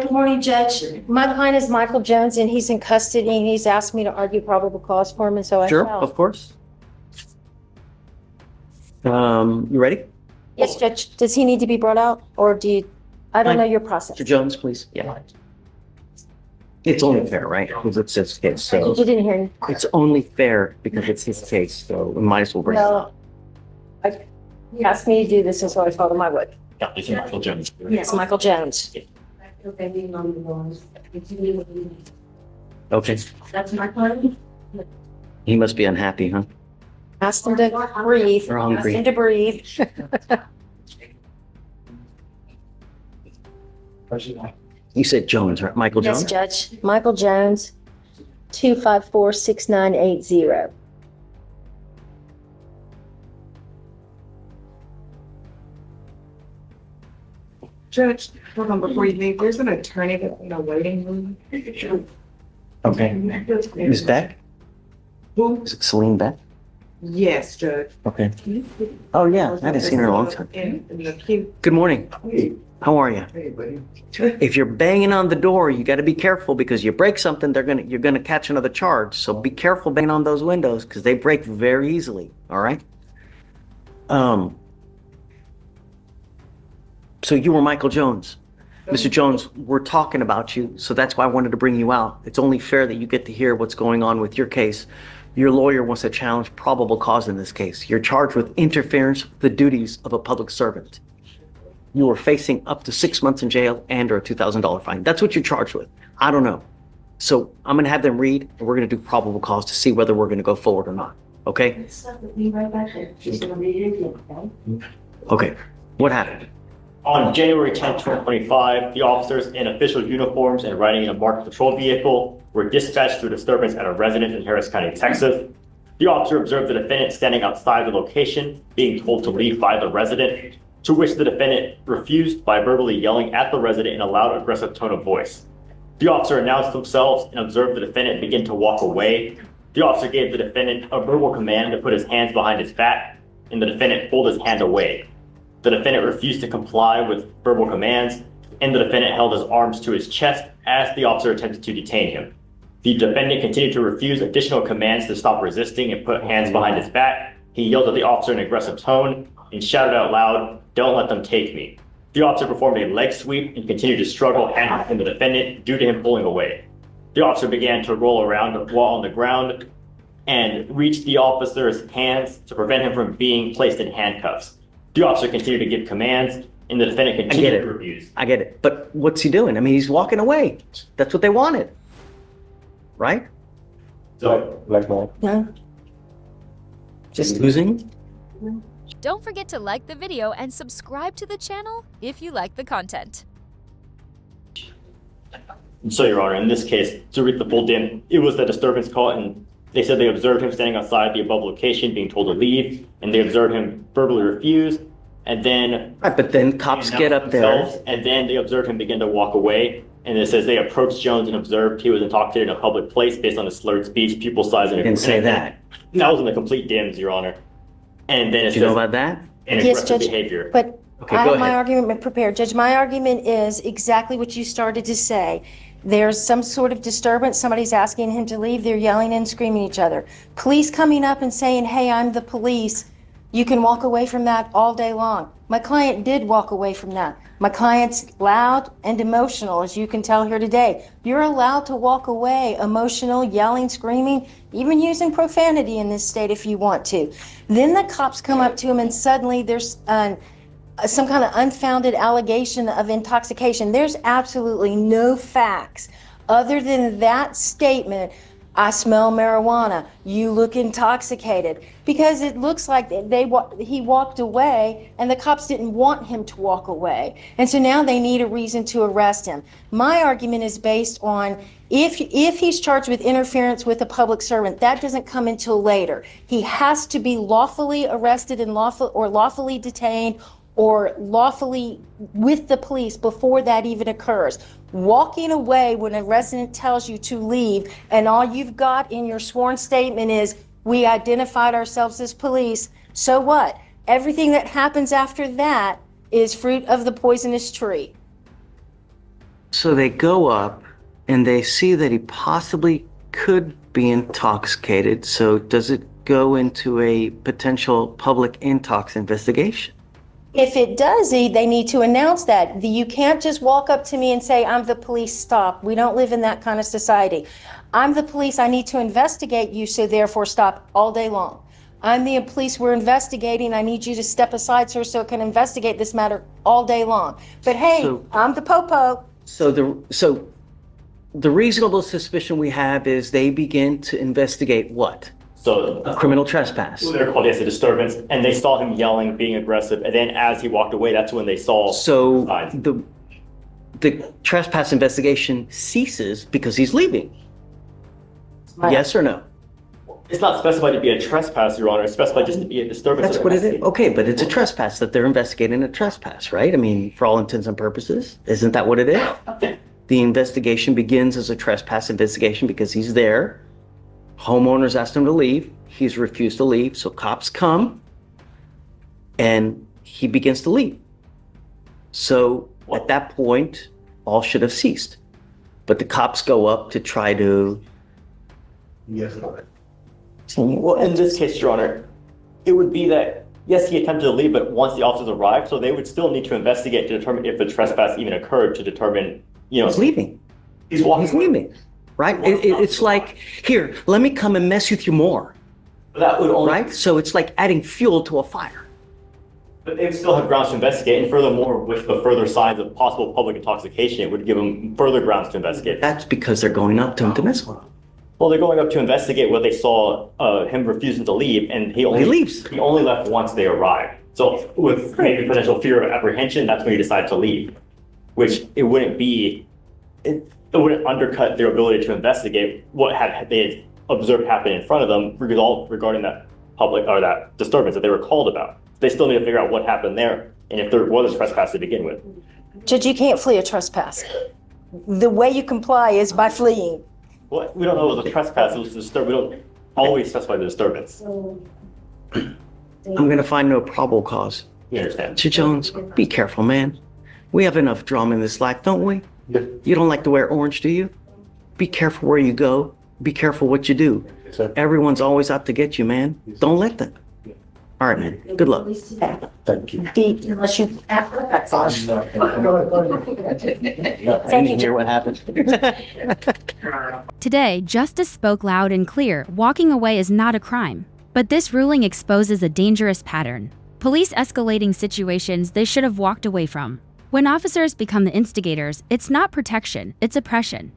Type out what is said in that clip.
Good morning, Judge. My client is Michael Jones, and he's in custody, and he's asked me to argue probable cause for him, and so I Sure, shall. of course. You ready? Yes, Judge. Does he need to be brought out, or do you? I don't know your process. Mr. Jones, please. Yeah. It's only fair, right? Because it's his case, so. You didn't hear me. It's only fair because it's his case, so we might as well bring it up. No. He asked me to do this, and so I told him I would. Yeah, it's Michael Jones. Yes, Michael Jones. Okay. That's my client. He must be unhappy, huh? Asked him to breathe. Or hungry. Asked him to breathe. You said Jones, right? Michael Yes, Jones? Judge. Michael Jones, 254-6980. Judge, hold on, before you leave, there's an attorney that's in the waiting room. Okay. Ms. Beck? Who? Is it Celine Beck? Yes, Judge. Okay. Oh, yeah. I haven't seen her in a long time. In the queue. Good morning. Hey, How are you? hey, buddy. If you're banging on the door, you got to be careful because you break something, you're gonna catch another charge. So be careful banging on those windows because they break very easily. All right. So you were Michael Jones. Mr. Jones, we're talking about you, so that's why I wanted to bring you out. It's only fair that you get to hear what's going on with your case. Your lawyer wants to challenge probable cause in this case. You're charged with interference with the duties of a public servant. You are facing up to 6 months in jail and or a $2,000 fine. That's what you're charged with. I don't know. So I'm gonna have them read, and we're gonna do probable cause to see whether we're gonna go forward or not. Okay? Okay. What happened? On January 10, 2025, the officers in official uniforms and riding in a marked patrol vehicle were dispatched to a disturbance at a residence in Harris County, Texas. The officer observed the defendant standing outside the location, being told to leave by the resident, to which the defendant refused by verbally yelling at the resident in a loud, aggressive tone of voice. The officer announced themselves and observed the defendant begin to walk away. The officer gave the defendant a verbal command to put his hands behind his back, and the defendant pulled his hand away. The defendant refused to comply with verbal commands, and the defendant held his arms to his chest as the officer attempted to detain him. The defendant continued to refuse additional commands to stop resisting and put hands behind his back. He yelled at the officer in an aggressive tone and shouted out loud, "Don't let them take me." The officer performed a leg sweep and continued to struggle handcuffing the defendant due to him pulling away. The officer began to roll around while on the ground and reached the officer's hands to prevent him from being placed in handcuffs. The officer continued to give commands, and the defendant continued to refuse. I get it. But what's he doing? I mean, he's walking away. That's what they wanted. Right? Black man. No. Just losing? Don't forget to like the video and subscribe to the channel if you like the content. So, Your Honor, in this case, to read the full dim, it was the disturbance call, and they said they observed him standing outside the above location, being told to leave, and they observed him verbally refuse, and then... Right, but then cops get up there. And then they observed him begin to walk away, and it says they approached Jones and observed he was intoxicated in a public place based on his slurred speech, pupil size, and... Didn't say that. That was in the complete dims, Your Honor. And then it Do you know says... about that? And Yes, aggressive Judge. behavior. But Okay, I go have my ahead. argument prepared. Judge, my argument is exactly what you started to say. There's some sort of disturbance. Somebody's asking him to leave. They're yelling and screaming at each other. Police coming up and saying, "Hey, I'm the police." You can walk away from that all day long. My client did walk away from that. My client's loud and emotional, as you can tell here today. You're allowed to walk away emotional, yelling, screaming, even using profanity in this state if you want to. Then the cops come up to him and suddenly there's some kind of unfounded allegation of intoxication. There's absolutely no facts other than that statement. "I smell marijuana. You look intoxicated," because it looks like he walked away and the cops didn't want him to walk away. And so now they need a reason to arrest him. My argument is based on if he's charged with interference with a public servant, that doesn't come until later. He has to be lawfully arrested and lawfully detained or lawfully with the police before that even occurs. Walking away when a resident tells you to leave and all you've got in your sworn statement is, "We identified ourselves as police," so what? Everything that happens after that is fruit of the poisonous tree. So they go up and they see that he possibly could be intoxicated. So does it go into a potential public intox investigation? If it does, they need to announce that. You can't just walk up to me and say, I'm the police, stop. We don't live in that kind of society. I'm the police, I need to investigate you, so therefore stop all day long. I'm the police, we're investigating, I need you to step aside, sir, so I can investigate this matter all day long. But hey, So- I'm the popo. So the reasonable suspicion we have is they begin to investigate what? So Criminal trespass. they're called, yes, a disturbance, and they saw him yelling, being aggressive, and then as he walked away, that's when they saw So signs. the trespass investigation ceases because he's leaving. Right. Yes or no? It's not specified to be a trespass, Your Honor. It's specified just to be a disturbance. That's what it is. Okay, but it's a trespass that they're investigating a trespass, right? I mean, for all intents and purposes, isn't that what it is? The investigation begins as a trespass investigation because he's there. Homeowners asked him to leave. He's refused to leave. So cops come and he begins to leave. So at that point, all should have ceased. But the cops go up to try to. Yes. Well, in this case, Your Honor, it would be that, yes, he attempted to leave, but once the officers arrived, so they would still need to investigate to determine if the trespass even occurred, to determine, He's leaving. He's walking. He's leaving. Right? It's like, here, let me come and mess with you more. That would only, Right? So it's like adding fuel to a fire. but they would still have grounds to investigate, and furthermore, with the further signs of possible public intoxication, it would give them further grounds to investigate. That's because they're going up to him to mess with him. Well, they're going up to investigate what they saw, him refusing to leave, and he leaves. He only left once they arrived. So with maybe potential fear of apprehension, that's when he decided to leave, which it wouldn't be, it wouldn't undercut their ability to investigate what they had observed happen in front of them regarding that public or that disturbance that they were called about. They still need to figure out what happened there and if there was a trespass to begin with. Judge, you can't flee a trespass. The way you comply is by fleeing. Well, we don't know it was a trespass, it was a disturbance. We don't always specify the disturbance. I'm going to find no probable cause. You understand? Mr. Jones, be careful, man. We have enough drama in this life, don't we? Yes. You don't like to wear orange, do you? Be careful where you go. Be careful what you do. Yes, sir. Everyone's always out to get you, man. Don't let them. All right, man. Good luck. Thank you. Unless you. I Thank you, didn't hear what happened. Today, justice spoke loud and clear. Walking away is not a crime. But this ruling exposes a dangerous pattern. Police escalating situations they should have walked away from. When officers become the instigators, it's not protection, it's oppression.